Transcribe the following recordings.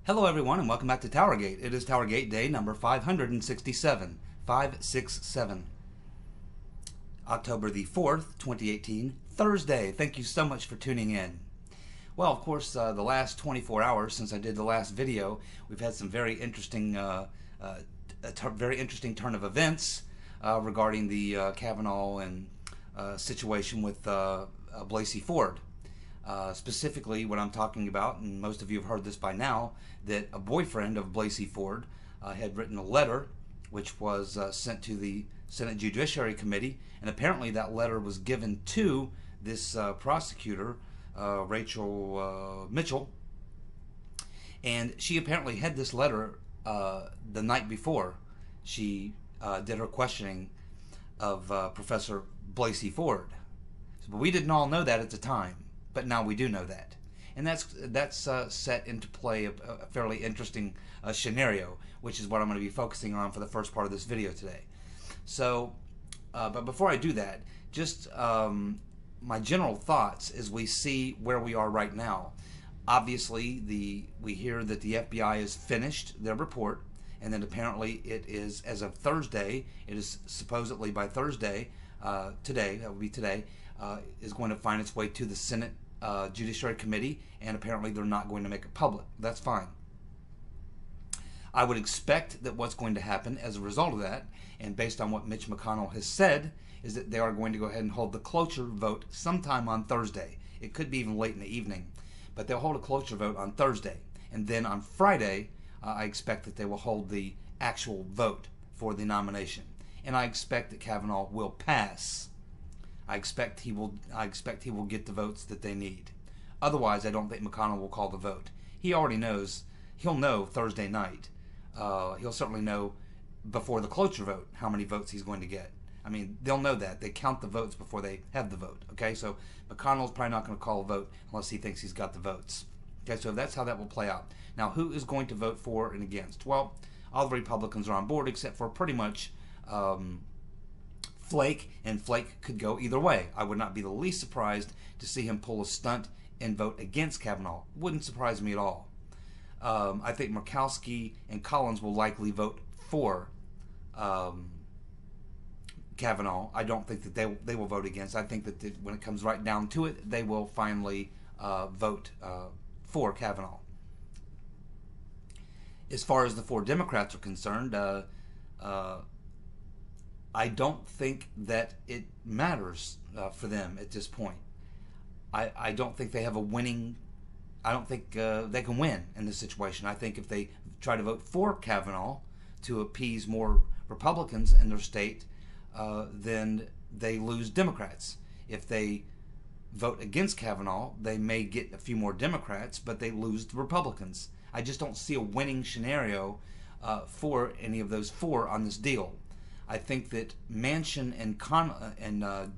Hello everyone and welcome back to TowerGate. It is TowerGate day number 567, October the 4th, 2018, Thursday. Thank you so much for tuning in. Well, of course, the last 24 hours since I did the last video, we've had some very interesting, turn of events regarding the Kavanaugh and situation with Blasey Ford. Specifically, what I'm talking about, and most of you have heard this by now, that a boyfriend of Blasey Ford had written a letter which was sent to the Senate Judiciary Committee, and apparently that letter was given to this prosecutor, Rachel Mitchell, and she apparently had this letter the night before she did her questioning of Professor Blasey Ford. But we didn't all know that at the time. But now we do know that, and that's set into play a fairly interesting scenario, which is what I'm going to be focusing on for the first part of this video today. So, but before I do that, just my general thoughts as we see where we are right now. Obviously, we hear that the FBI has finished their report, and then apparently it is, as of Thursday, it is supposedly by Thursday, today, that would be today, is going to find its way to the Senate Judiciary Committee, and apparently they're not going to make it public. That's fine. I would expect that what's going to happen as a result of that, and based on what Mitch McConnell has said, is that they are going to go ahead and hold the cloture vote sometime on Thursday. It could be even late in the evening, but they'll hold a cloture vote on Thursday, and then on Friday I expect that they will hold the actual vote for the nomination, and I expect that Kavanaugh will pass. I expect he will get the votes that they need. Otherwise, I don't think McConnell will call the vote. He already knows. He'll know Thursday night. He'll certainly know before the cloture vote how many votes he's going to get. I mean, they'll know that. They count the votes before they have the vote. Okay, so McConnell's probably not going to call a vote unless he thinks he's got the votes. Okay, so that's how that will play out. Now, who is going to vote for and against? Well, all the Republicans are on board except for pretty much Flake, and Flake could go either way. I would not be the least surprised to see him pull a stunt and vote against Kavanaugh. Wouldn't surprise me at all. I think Murkowski and Collins will likely vote for Kavanaugh. I don't think that they will vote against. I think that when it comes right down to it, they will finally vote for Kavanaugh. As far as the four Democrats are concerned, I don't think that it matters for them at this point. I don't think they have a winning. I don't think they can win in this situation. I think if they try to vote for Kavanaugh to appease more Republicans in their state, then they lose Democrats. If they vote against Kavanaugh, they may get a few more Democrats, but they lose the Republicans. I just don't see a winning scenario for any of those four on this deal. I think that Manchin and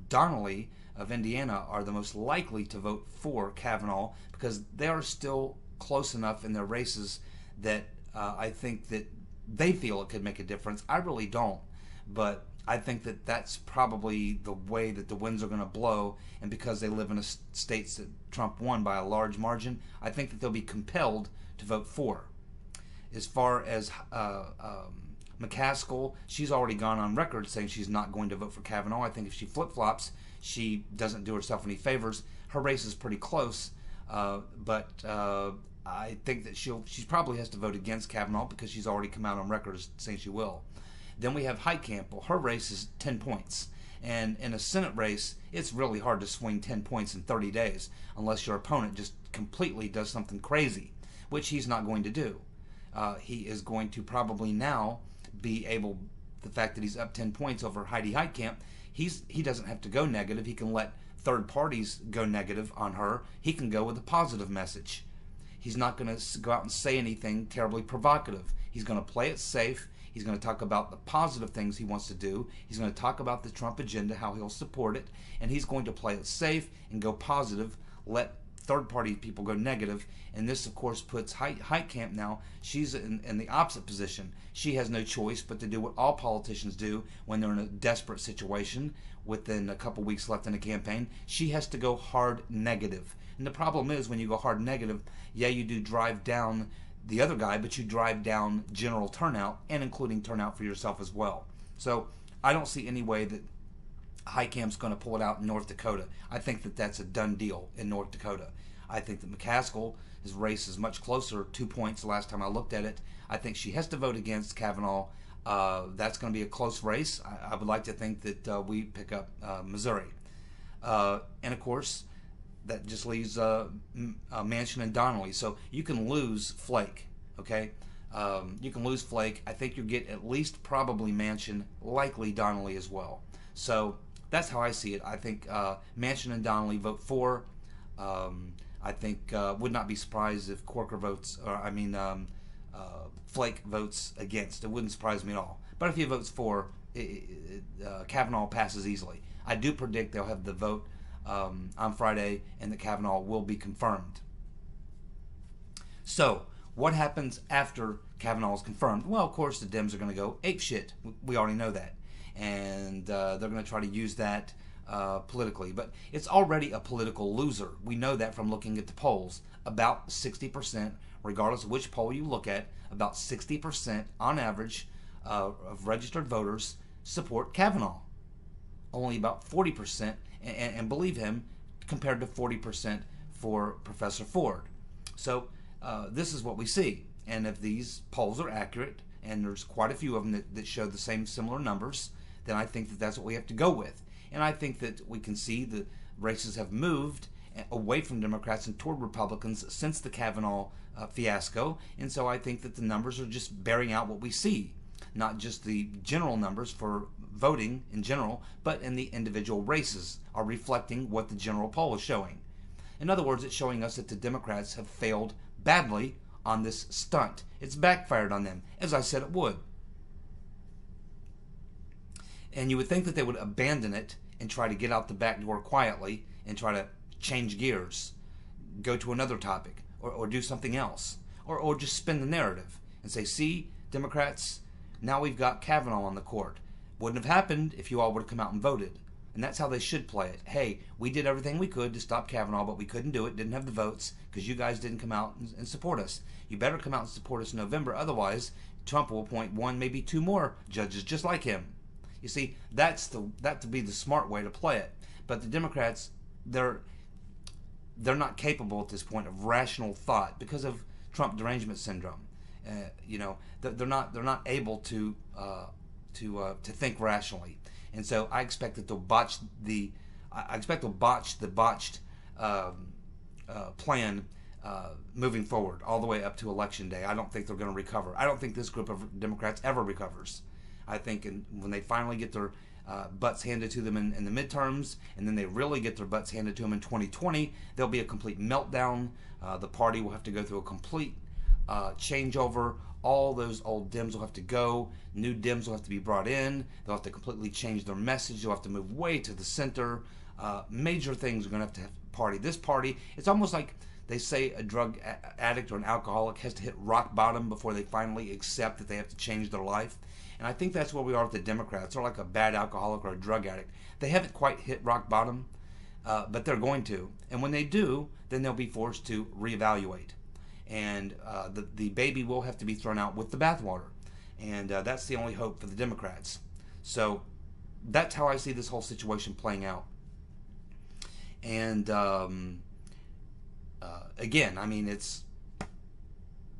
Donnelly of Indiana are the most likely to vote for Kavanaugh because they are still close enough in their races that I think that they feel it could make a difference. I really don't, but I think that that's probably the way that the winds are going to blow, and because they live in states that Trump won by a large margin, I think that they'll be compelled to vote for. As far as McCaskill, she's already gone on record saying she's not going to vote for Kavanaugh. I think if she flip-flops, she doesn't do herself any favors. Her race is pretty close, but I think that she probably has to vote against Kavanaugh because she's already come out on record saying she will. Then we have Heitkamp. Well, her race is 10 points. And in a Senate race, it's really hard to swing 10 points in 30 days unless your opponent just completely does something crazy, which he's not going to do. He is going to probably now be able, the fact that he's up 10 points over Heidi Heitkamp, he doesn't have to go negative. He can let third parties go negative on her. He can go with a positive message. He's not going to go out and say anything terribly provocative. He's going to play it safe. He's going to talk about the positive things he wants to do. He's going to talk about the Trump agenda, how he'll support it, and he's going to play it safe and go positive, let third-party people go negative, and this, of course, puts Heitkamp now, she's in the opposite position. She has no choice but to do what all politicians do when they're in a desperate situation within a couple weeks left in the campaign. She has to go hard negative. And the problem is when you go hard negative, yeah, you do drive down the other guy, but you drive down general turnout and including turnout for yourself as well. So I don't see any way that Heikamp's going to pull it out in North Dakota. I think that that's a done deal in North Dakota. I think that McCaskill, his race is much closer, 2 points the last time I looked at it. I think she has to vote against Kavanaugh. That's going to be a close race. I would like to think that we pick up Missouri. And of course, that just leaves Manchin and Donnelly. So you can lose Flake, okay? You can lose Flake. I think you get at least probably Manchin, likely Donnelly as well. So that's how I see it. I think Manchin and Donnelly vote for. I think would not be surprised if Corker votes, Flake votes against. It wouldn't surprise me at all. But if he votes for, Kavanaugh passes easily. I do predict they'll have the vote on Friday and that Kavanaugh will be confirmed. So, what happens after Kavanaugh is confirmed? Well, of course, the Dems are going to go apeshit. We already know that. And they're going to try to use that politically. But it's already a political loser. We know that from looking at the polls. About 60%, regardless of which poll you look at, about 60% on average of registered voters support Kavanaugh. Only about 40%, and believe him, compared to 40% for Professor Ford. So this is what we see. And if these polls are accurate, and there's quite a few of them that show the same similar numbers, then I think that that's what we have to go with. And I think that we can see the races have moved away from Democrats and toward Republicans since the Kavanaugh fiasco. And so I think that the numbers are just bearing out what we see. Not just the general numbers for voting in general, but in the individual races are reflecting what the general poll is showing. In other words, it's showing us that the Democrats have failed badly on this stunt. It's backfired on them, as I said it would. And you would think that they would abandon it and try to get out the back door quietly and try to change gears, go to another topic, or do something else, or just spin the narrative and say, see, Democrats, now we've got Kavanaugh on the court. Wouldn't have happened if you all would have come out and voted. And that's how they should play it. Hey, we did everything we could to stop Kavanaugh, but we couldn't do it, didn't have the votes, because you guys didn't come out and support us. You better come out and support us in November, otherwise Trump will appoint one, maybe two more judges just like him. You see, that to be the smart way to play it. But the Democrats, they're not capable at this point of rational thought because of Trump derangement syndrome. They're not able to think rationally, and so I expect that they'll botch the botched plan moving forward all the way up to Election Day. I don't think they're going to recover. I don't think this group of Democrats ever recovers. I think when they finally get their butts handed to them in the midterms, and then they really get their butts handed to them in 2020, there'll be a complete meltdown. The party will have to go through a complete changeover. All those old Dems will have to go. New Dems will have to be brought in. They'll have to completely change their message. They'll have to move way to the center. Major things are going to have party. This party, it's almost like they say a drug addict or an alcoholic has to hit rock bottom before they finally accept that they have to change their life. And I think that's where we are with the Democrats. They're like a bad alcoholic or a drug addict. They haven't quite hit rock bottom, but they're going to. And when they do, then they'll be forced to reevaluate. And the baby will have to be thrown out with the bathwater. And that's the only hope for the Democrats. So that's how I see this whole situation playing out. And again, I mean, it's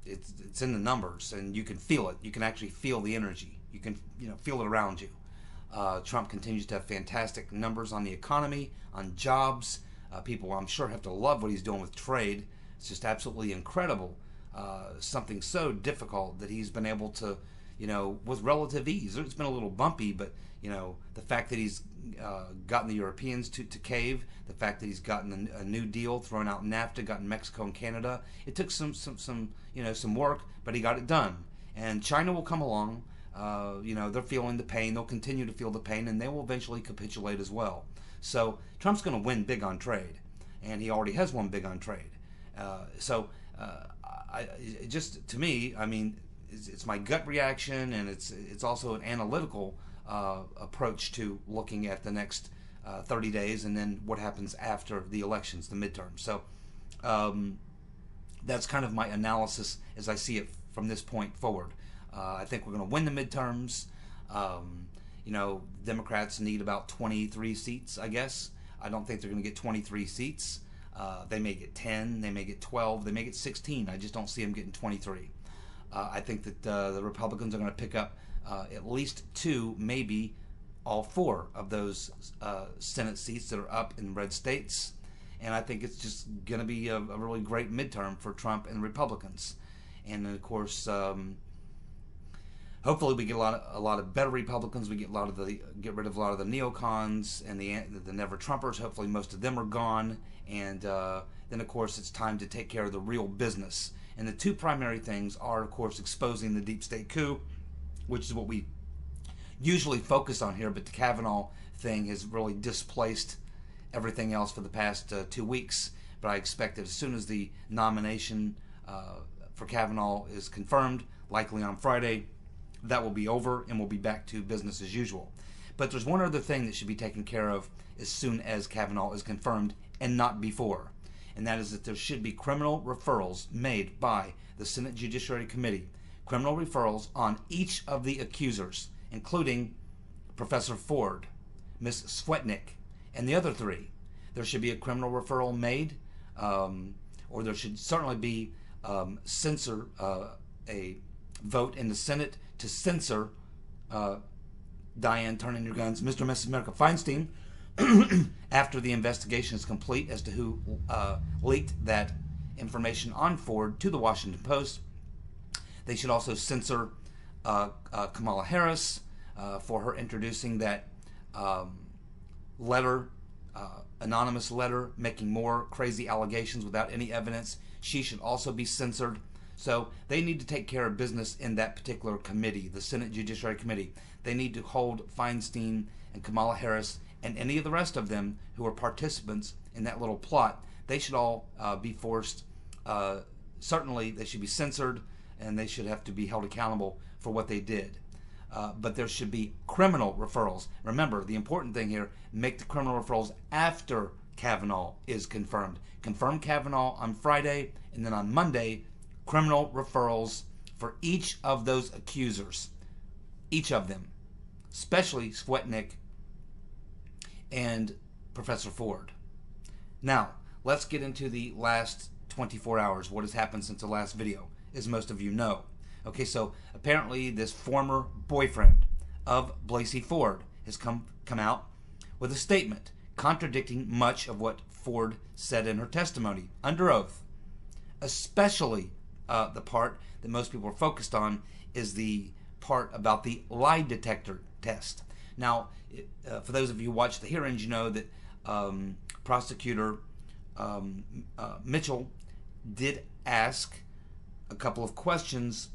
in the numbers, and you can feel it. You can actually feel the energy. You can feel it around you. Trump continues to have fantastic numbers on the economy, on jobs. People, I'm sure, have to love what he's doing with trade. It's just absolutely incredible. Something so difficult that he's been able to, with relative ease. It's been a little bumpy, but the fact that he's gotten the Europeans to cave, the fact that he's gotten a new deal, thrown out NAFTA, gotten Mexico and Canada. It took some work, but he got it done. And China will come along. They're feeling the pain. They'll continue to feel the pain, and they will eventually capitulate as well. So Trump's going to win big on trade, and he already has won big on trade. To me, I mean, it's my gut reaction, and it's also an analytical approach to looking at the next 30 days and then what happens after the elections, the midterms. So That's kind of my analysis as I see it from this point forward. I think we're going to win the midterms. You know, Democrats need about 23 seats, I guess. I don't think they're going to get 23 seats. They may get 10, they may get 12, they may get 16. I just don't see them getting 23. I think that the Republicans are going to pick up at least 2, maybe all 4 of those Senate seats that are up in red states. And I think it's just going to be a really great midterm for Trump and Republicans. And then, of course, hopefully we get a lot of better Republicans. We get get rid of a lot of the neocons and the never Trumpers. Hopefully most of them are gone. And then, of course, it's time to take care of the real business. And the 2 primary things are, of course, exposing the deep state coup, which is what we usually focus on here. But the Kavanaugh thing has really displaced everything else for the past 2 weeks. But I expect that as soon as the nomination for Kavanaugh is confirmed, likely on Friday, that will be over and we'll be back to business as usual. But there's one other thing that should be taken care of as soon as Kavanaugh is confirmed and not before. And that is that there should be criminal referrals made by the Senate Judiciary Committee. Criminal referrals on each of the accusers, including Professor Ford, Ms. Swetnick, and the other 3. There should be a criminal referral made, or there should certainly be a vote in the Senate to censor Diane Turn In Your Guns, Mr. and Mrs. America Feinstein, after the investigation is complete as to who leaked that information on Ford to the Washington Post. They should also censor Kamala Harris for her introducing that letter, anonymous letter, making more crazy allegations without any evidence. She should also be censored. So they need to take care of business in that particular committee, the Senate Judiciary Committee. They need to hold Feinstein and Kamala Harris and any of the rest of them who are participants in that little plot. They should all be forced. Certainly they should be censored and they should have to be held accountable for what they did. But there should be criminal referrals. Remember, the important thing here, make the criminal referrals after Kavanaugh is confirmed. Confirm Kavanaugh on Friday, and then on Monday, criminal referrals for each of those accusers. Each of them. Especially Swetnick and Professor Ford. Now, let's get into the last 24 hours. What has happened since the last video, as most of you know. Okay, so apparently this former boyfriend of Blasey Ford has come out with a statement contradicting much of what Ford said in her testimony under oath. Especially the part that most people are focused on is the part about the lie detector test. Now, for those of you who watched the hearings, you know that prosecutor Mitchell did ask a couple of questions.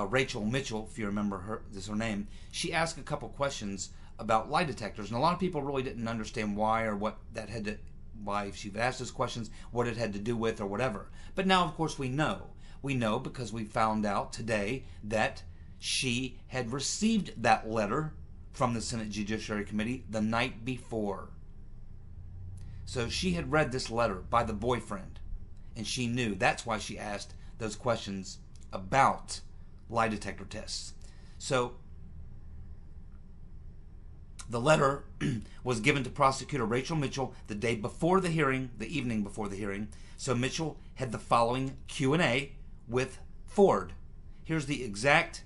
Rachel Mitchell, if you remember her, this is her name, she asked a couple questions about lie detectors, and a lot of people really didn't understand why or what that had to, why she asked those questions, what it had to do with or whatever. But now, of course, we know. We know because we found out today that she had received that letter from the Senate Judiciary Committee the night before. So she had read this letter by the boyfriend, and she knew. That's why she asked those questions about lie detector tests. So the letter was given to prosecutor Rachel Mitchell the day before the hearing, the evening before the hearing. So Mitchell had the following Q&A with Ford. Here's the exact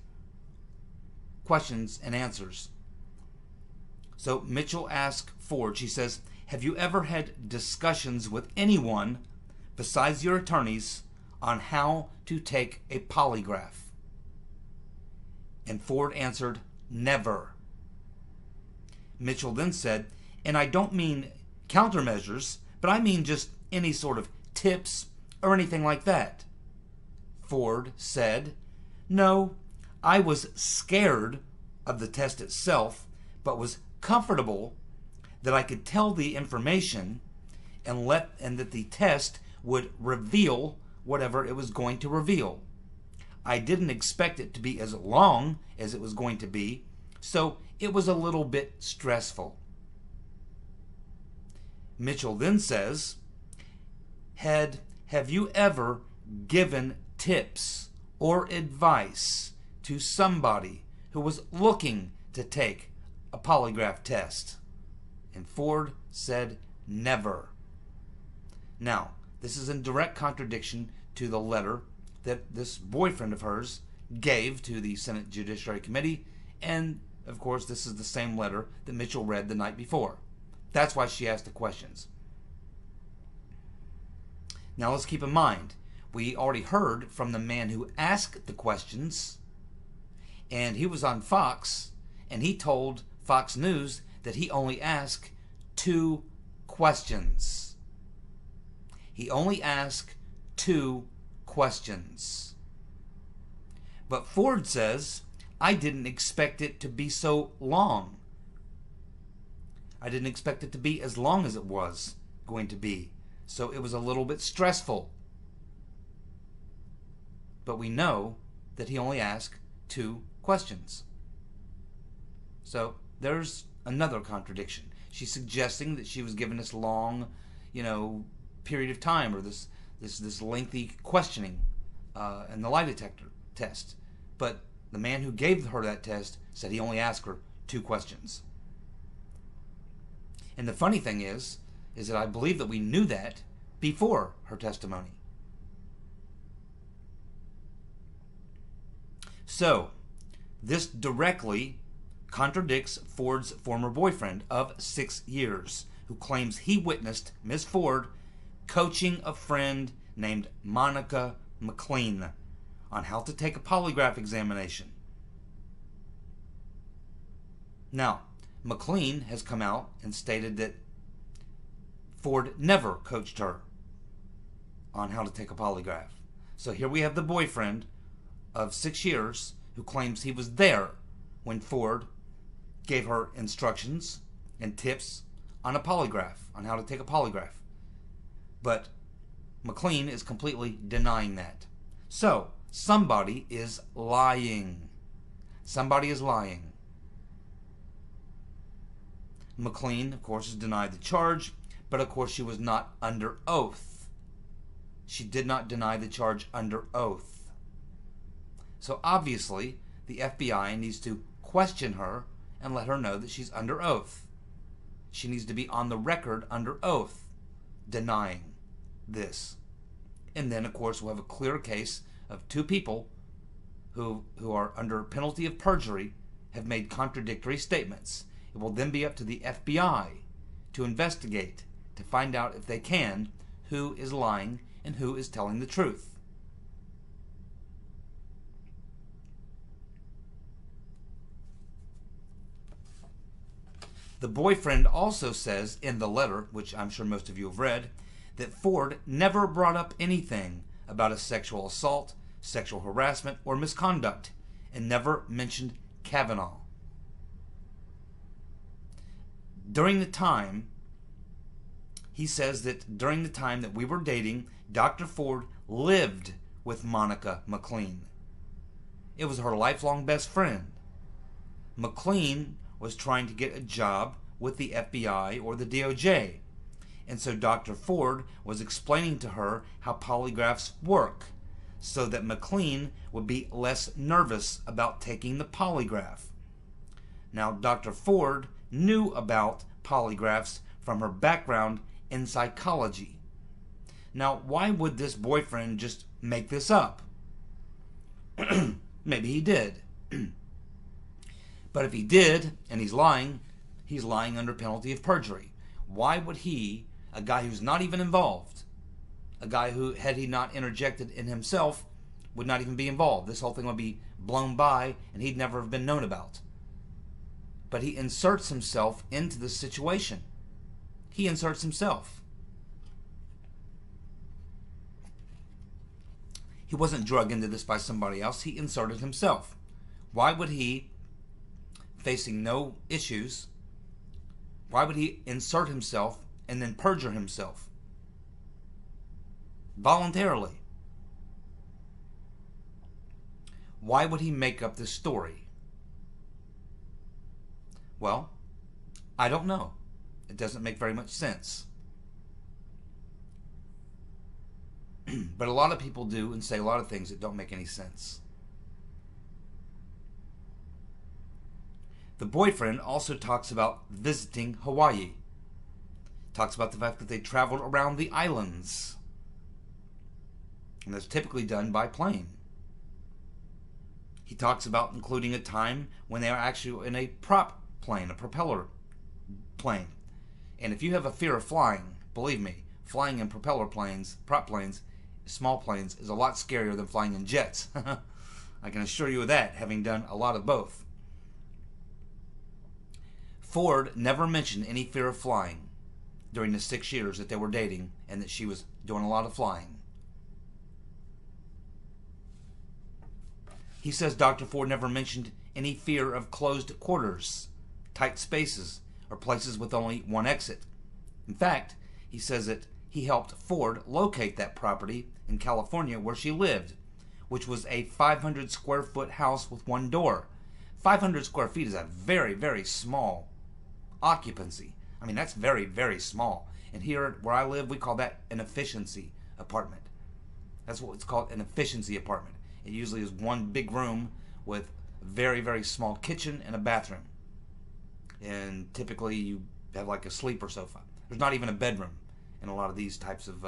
questions and answers. So Mitchell asked Ford, she says, "Have you ever had discussions with anyone besides your attorneys on how to take a polygraph?" And Ford answered, "Never." Mitchell then said, "And I don't mean countermeasures, but I mean just any sort of tips or anything like that." Ford said, "No, I was scared of the test itself, but was comfortable that I could tell the information and that the test would reveal whatever it was going to reveal. I didn't expect it to be as long as it was going to be, so it was a little bit stressful." Mitchell then says, "Had have you ever given tips or advice to somebody who was looking to take a polygraph test? And Ford said never. Now, this is in direct contradiction to the letter that this boyfriend of hers gave to the Senate Judiciary Committee, and of course this is the same letter that Mitchell read the night before. That's why she asked the questions. Now let's keep in mind, we already heard from the man who asked the questions, and he was on Fox, and he told Fox News that he only asked 2 questions. He only asked 2 questions. But Ford says, I didn't expect it to be so long. I didn't expect it to be as long as it was going to be. So it was a little bit stressful. But we know that he only asked 2 questions. So there's another contradiction. She's suggesting that she was given this long, period of time, or this lengthy questioning in the lie detector test. But the man who gave her that test said he only asked her 2 questions. And the funny thing is that I believe that we knew that before her testimony. So, this directly contradicts Ford's former boyfriend of 6 years, who claims he witnessed Miss Ford coaching a friend named Monica McLean on how to take a polygraph examination. Now, McLean has come out and stated that Ford never coached her on how to take a polygraph. So here we have the boyfriend of 6 years who claims he was there when Ford gave her instructions and tips on a polygraph, on how to take a polygraph. But McLean is completely denying that. So, somebody is lying. Somebody is lying. McLean, of course, has denied the charge, but of course she was not under oath. She did not deny the charge under oath. So obviously, the FBI needs to question her and let her know that she's under oath. She needs to be on the record under oath, denying this. And then, of course, we'll have a clear case of 2 people who are under penalty of perjury have made contradictory statements. It will then be up to the FBI to investigate, to find out if they can, who is lying and who is telling the truth. The boyfriend also says in the letter, which I'm sure most of you have read, that Ford never brought up anything about a sexual assault, sexual harassment, or misconduct, and never mentioned Kavanaugh. During the time, he says that during the time that we were dating, Dr. Ford lived with Monica McLean. It was her lifelong best friend. McLean was trying to get a job with the FBI or the DOJ. And so Dr. Ford was explaining to her how polygraphs work so that McLean would be less nervous about taking the polygraph. Now, Dr. Ford knew about polygraphs from her background in psychology. Now, why would this boyfriend just make this up? Maybe he did. But if he did, and he's lying under penalty of perjury. Why would he, a guy who's not even involved, a guy who, had he not interjected in himself, would not even be involved? This whole thing would be blown by, and he'd never have been known about. But he inserts himself into the situation. He inserts himself. He wasn't drugged into this by somebody else. He inserted himself. Why would he, facing no issues, why would he insert himself and then perjure himself? Voluntarily. Why would he make up this story? Well, I don't know. It doesn't make very much sense. But a lot of people do and say a lot of things that don't make any sense. The boyfriend also talks about visiting Hawaii. Talks about the fact that they traveled around the islands. And that's typically done by plane. He talks about including a time when they are actually in a prop plane, a propeller plane. And if you have a fear of flying, believe me, flying in propeller planes, prop planes, small planes, is a lot scarier than flying in jets. I can assure you of that, having done a lot of both. Ford never mentioned any fear of flying during the 6 years that they were dating and that she was doing a lot of flying. He says Dr. Ford never mentioned any fear of closed quarters, tight spaces, or places with only one exit. In fact, he says that he helped Ford locate that property in California where she lived, which was a 500 square foot house with one door. 500 square feet is a very, very small occupancy. I mean, that's very, very small. And here where I live, we call that an efficiency apartment. That's what it's called, an efficiency apartment. It usually is one big room with a very, very small kitchen and a bathroom. And typically you have like a sleeper sofa. There's not even a bedroom in a lot of these types of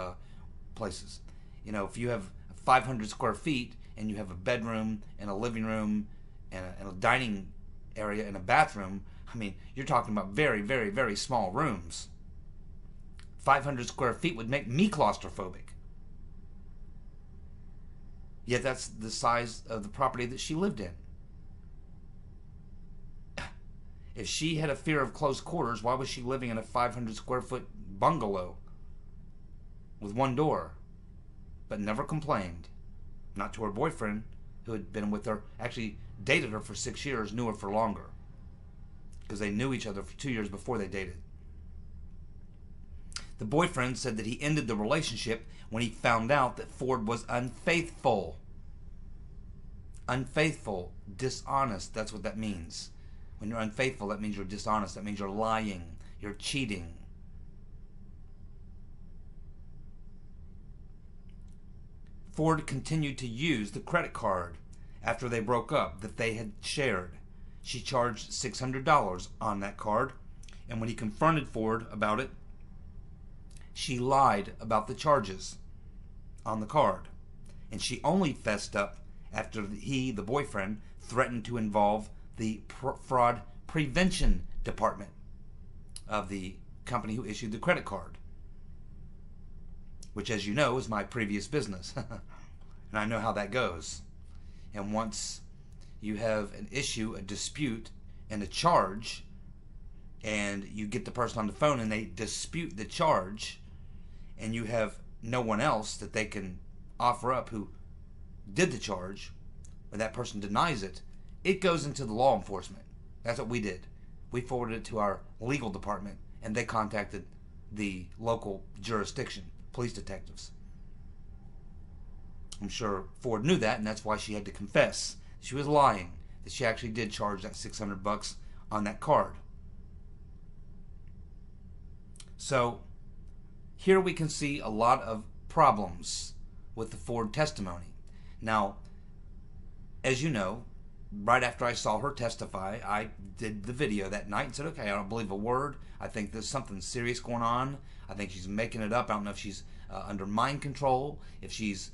places. You know, if you have 500 square feet and you have a bedroom and a living room and a dining area and a bathroom, I mean, you're talking about very, very, very small rooms. 500 square feet would make me claustrophobic. Yet that's the size of the property that she lived in. If she had a fear of close quarters, why was she living in a 500 square foot bungalow with one door, but never complained? Not to her boyfriend, who had been with her, actually dated her for 6 years, knew her for longer, because they knew each other for 2 years before they dated. The boyfriend said that he ended the relationship when he found out that Ford was unfaithful. Unfaithful, dishonest, that's what that means. When you're unfaithful, that means you're dishonest. That means you're lying. You're cheating. Ford continued to use the credit card after they broke up that they had shared. She charged $600 on that card, and when he confronted Ford about it, she lied about the charges on the card. And she only fessed up after he, the boyfriend, threatened to involve the fraud prevention department of the company who issued the credit card, which, as you know, is my previous business. And I know how that goes. And once you have an issue, a dispute, and a charge, and you get the person on the phone and they dispute the charge, and you have no one else that they can offer up who did the charge, when that person denies it, it goes into the law enforcement. That's what we did. We forwarded it to our legal department, and they contacted the local jurisdiction, police detectives. I'm sure Ford knew that, and that's why she had to confess. She was lying, that she actually did charge that $600 on that card. So, here we can see a lot of problems with the Ford testimony. Now, as you know, right after I saw her testify, I did the video that night and said, okay, I don't believe a word. I think there's something serious going on. I think she's making it up. I don't know if she's under mind control, if she's,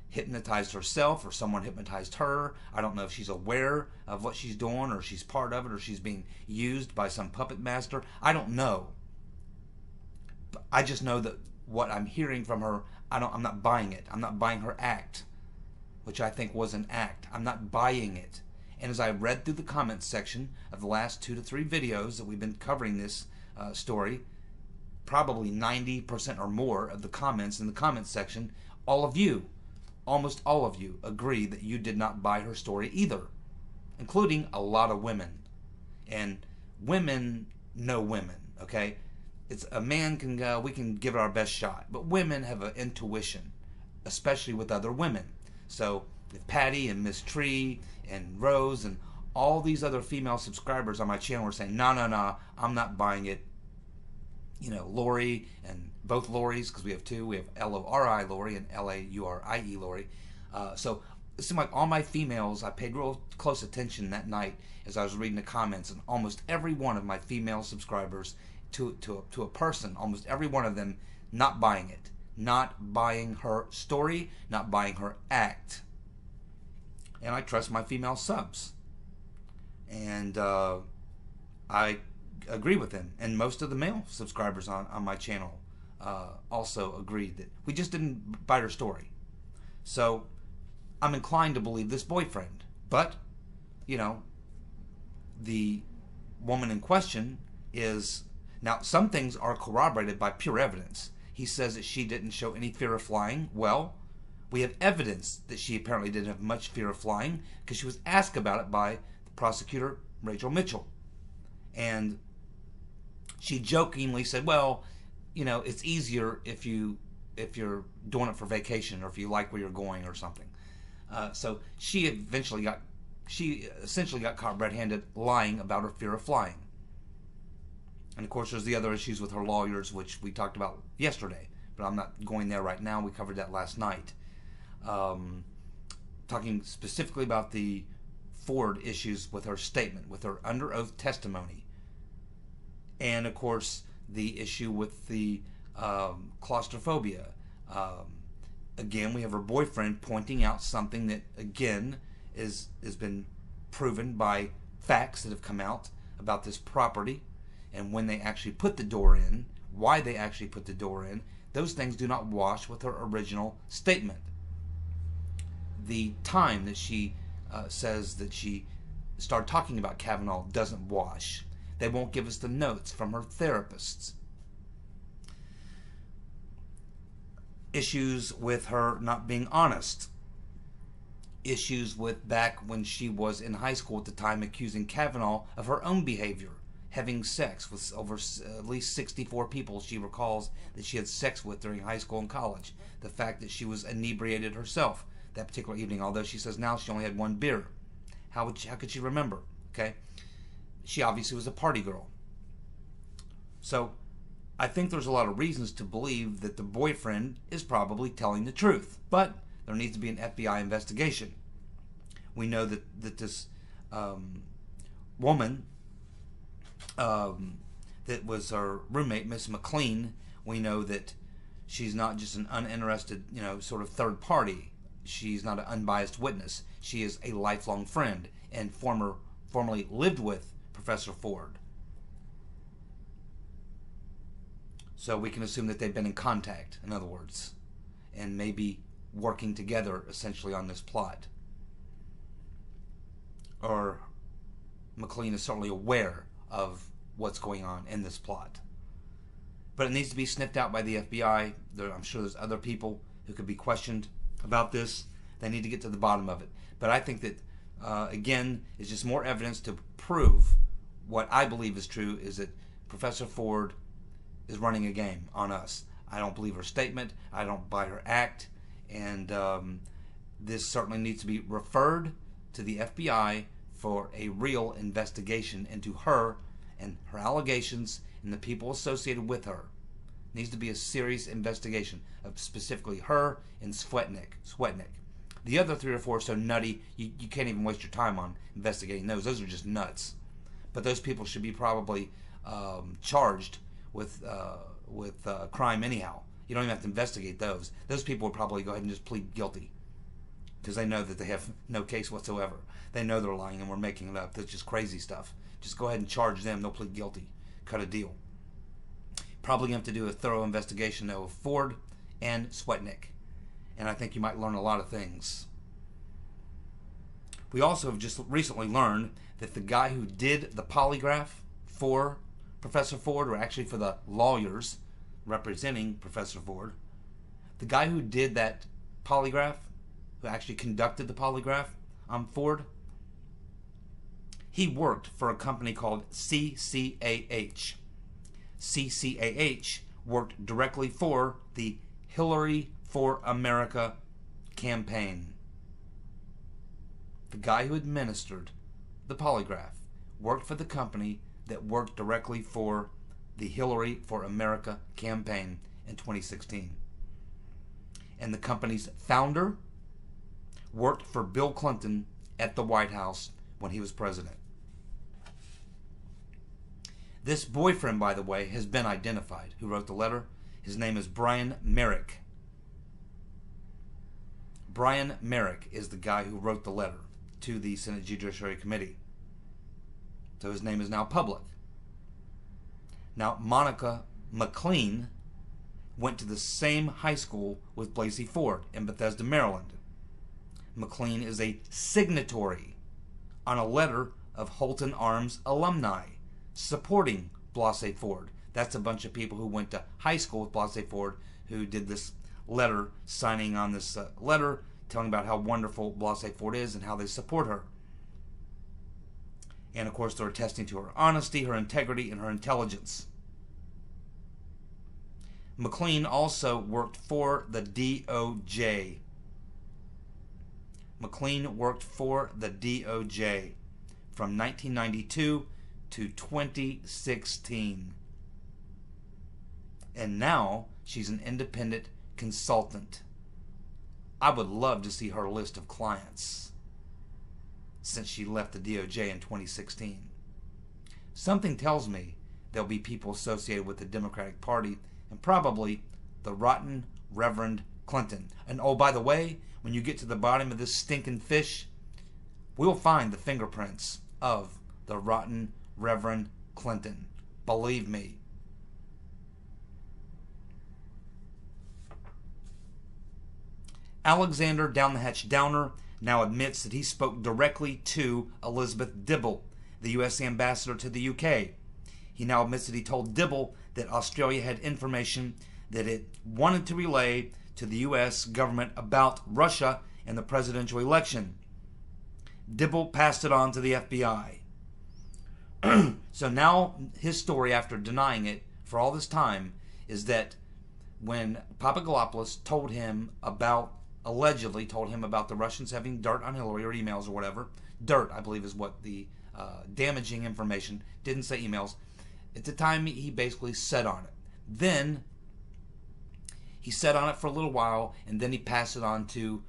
hypnotized herself or someone hypnotized her. I don't know if she's aware of what she's doing or she's part of it or she's being used by some puppet master. I don't know. But I just know that what I'm hearing from her, I'm not buying it. I'm not buying her act, which I think was an act. I'm not buying it. And as I read through the comments section of the last 2 to 3 videos that we've been covering this story, probably 90% or more of the comments in the comments section, all of you, almost all of you, agree that you did not buy her story either, including a lot of women. And women know women, okay? It's a man can go, we can give it our best shot, but women have an intuition, especially with other women. So if Patty and Miss Tree and Rose and all these other female subscribers on my channel are saying, no, I'm not buying it, Lori, and both Loris, because we have two. We have Lori Lori and Laurie Lori. So it seemed like all my females, I paid real close attention that night as I was reading the comments, and almost every one of my female subscribers, to a person, almost every one of them not buying it, not buying her story, not buying her act. And I trust my female subs. And I agree with them. And most of the male subscribers on my channel also agreed that we just didn't buy her story. So I'm inclined to believe this boyfriend. But, the woman in question is... Now, some things are corroborated by pure evidence. He says that she didn't show any fear of flying. Well, we have evidence that she apparently didn't have much fear of flying because she was asked about it by the prosecutor, Rachel Mitchell. And she jokingly said, well, it's easier if you're doing it for vacation or if you like where you're going or something. So she essentially got caught red-handed lying about her fear of flying. And of course, there's the other issues with her lawyers, which we talked about yesterday, but I'm not going there right now. We covered that last night. Talking specifically about the Ford issues with her statement, with her under oath testimony. And of course, the issue with the claustrophobia. Again, we have her boyfriend pointing out something that, again, has been proven by facts that have come out about this property. And when they actually put the door in, why they actually put the door in, those things do not wash with her original statement. The time that she says that she started talking about Kavanaugh doesn't wash. They won't give us the notes from her therapists. Issues with her not being honest. Issues with back when she was in high school at the time accusing Kavanaugh of her own behavior. Having sex with over at least 64 people she recalls that she had sex with during high school and college. The fact that she was inebriated herself that particular evening, although she says now she only had one beer. How could she remember? Okay, she obviously was a party girl. So I think there's a lot of reasons to believe that the boyfriend is probably telling the truth, but there needs to be an FBI investigation. We know that this woman that was her roommate, Miss McLean, we know that she's not just an uninterested, sort of third party. She's not an unbiased witness. She is a lifelong friend and formerly lived with Professor Ford. So we can assume that they've been in contact, in other words, and maybe working together essentially on this plot. Or McLean is certainly aware of what's going on in this plot. But it needs to be sniffed out by the FBI. I'm sure there's other people who could be questioned about this. They need to get to the bottom of it. But I think that, again, it's just more evidence to prove what I believe is true, is that Professor Ford is running a game on us. I don't believe her statement. I don't buy her act. And this certainly needs to be referred to the FBI for a real investigation into her and her allegations and the people associated with her. It needs to be a serious investigation of specifically her and Swetnick. The other 3 or 4 are so nutty, you can't even waste your time on investigating those. Those are just nuts. But those people should be probably charged with crime anyhow. You don't even have to investigate those. Those people would probably go ahead and just plead guilty because they know that they have no case whatsoever. They know they're lying and we're making it up. That's just crazy stuff. Just go ahead and charge them. They'll plead guilty. Cut a deal. Probably going to have to do a thorough investigation, though, of Ford and Swetnick. And I think you might learn a lot of things. We also have just recently learned that the guy who did the polygraph for Professor Ford, or actually for the lawyers representing Professor Ford, the guy who did that polygraph, who actually conducted the polygraph on Ford, he worked for a company called CCAH. CCAH worked directly for the Hillary for America campaign. The guy who administered the polygraph worked for the company that worked directly for the Hillary for America campaign in 2016. And the company's founder worked for Bill Clinton at the White House when he was president. This boyfriend, by the way, has been identified. Who wrote the letter? His name is Brian Merrick. Brian Merrick is the guy who wrote the letter to the Senate Judiciary Committee. So his name is now public. Now, Monica McLean went to the same high school with Blasey Ford in Bethesda, Maryland. McLean is a signatory on a letter of Holton Arms alumni supporting Blasey Ford. That's a bunch of people who went to high school with Blasey Ford who did this letter, signing on this letter, telling about how wonderful Blasey Ford is and how they support her. And of course, they're attesting to her honesty, her integrity, and her intelligence. McLean also worked for the DOJ. McLean worked for the DOJ from 1992 to 2016. And now she's an independent consultant. I would love to see her list of clients since she left the DOJ in 2016. Something tells me there'll be people associated with the Democratic Party and probably the rotten Reverend Clinton. And oh, by the way, when you get to the bottom of this stinking fish, we'll find the fingerprints of the rotten Reverend Clinton. Believe me. Alexander Down the Hatch Downer now admits that he spoke directly to Elizabeth Dibble, the U.S. ambassador to the UK. He now admits that he told Dibble that Australia had information that it wanted to relay to the U.S. government about Russia and the presidential election. Dibble passed it on to the FBI. So now his story, after denying it for all this time, is that when Papadopoulos told him about, allegedly told him about the Russians having dirt on Hillary, or emails or whatever, dirt I believe is what the damaging information, didn't say emails, at the time he basically sat on it. Then he sat on it for a little while, and then he passed it on to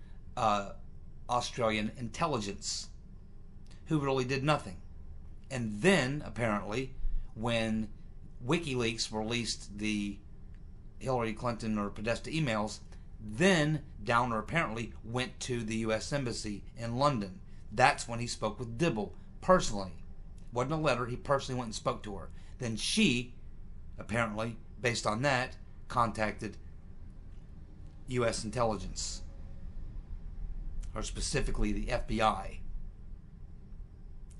Australian intelligence, who really did nothing. And then, apparently, when WikiLeaks released the Hillary Clinton or Podesta emails, then Downer apparently went to the U.S. Embassy in London. That's when he spoke with Dibble personally. Wasn't a letter, he personally went and spoke to her. Then she, apparently, based on that, contacted U.S. intelligence, or specifically the FBI.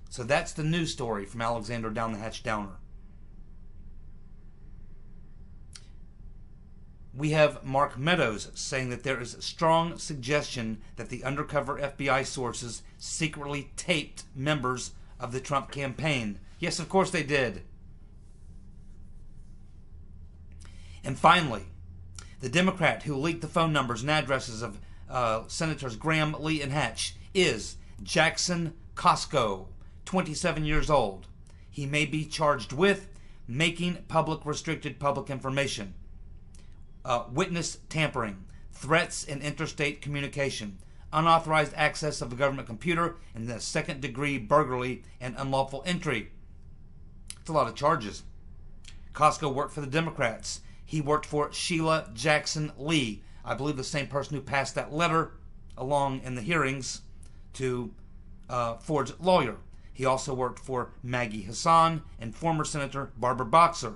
So that's the news story from Alexander Down the Hatch Downer. We have Mark Meadows saying that there is a strong suggestion that the undercover FBI sources secretly taped members of the Trump campaign. Yes, of course they did. And finally, the Democrat who leaked the phone numbers and addresses of Senators Graham, Lee, and Hatch is Jackson Costco, 27 years old. He may be charged with making public restricted public information, witness tampering, threats in interstate communication, unauthorized access of a government computer, and the second-degree burglary and unlawful entry. It's a lot of charges. Costco worked for the Democrats. He worked for Sheila Jackson Lee, I believe the same person who passed that letter along in the hearings to Ford's lawyer. He also worked for Maggie Hassan and former Senator Barbara Boxer.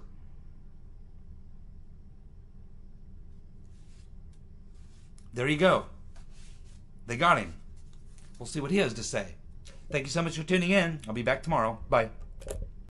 There you go. They got him. We'll see what he has to say. Thank you so much for tuning in. I'll be back tomorrow. Bye.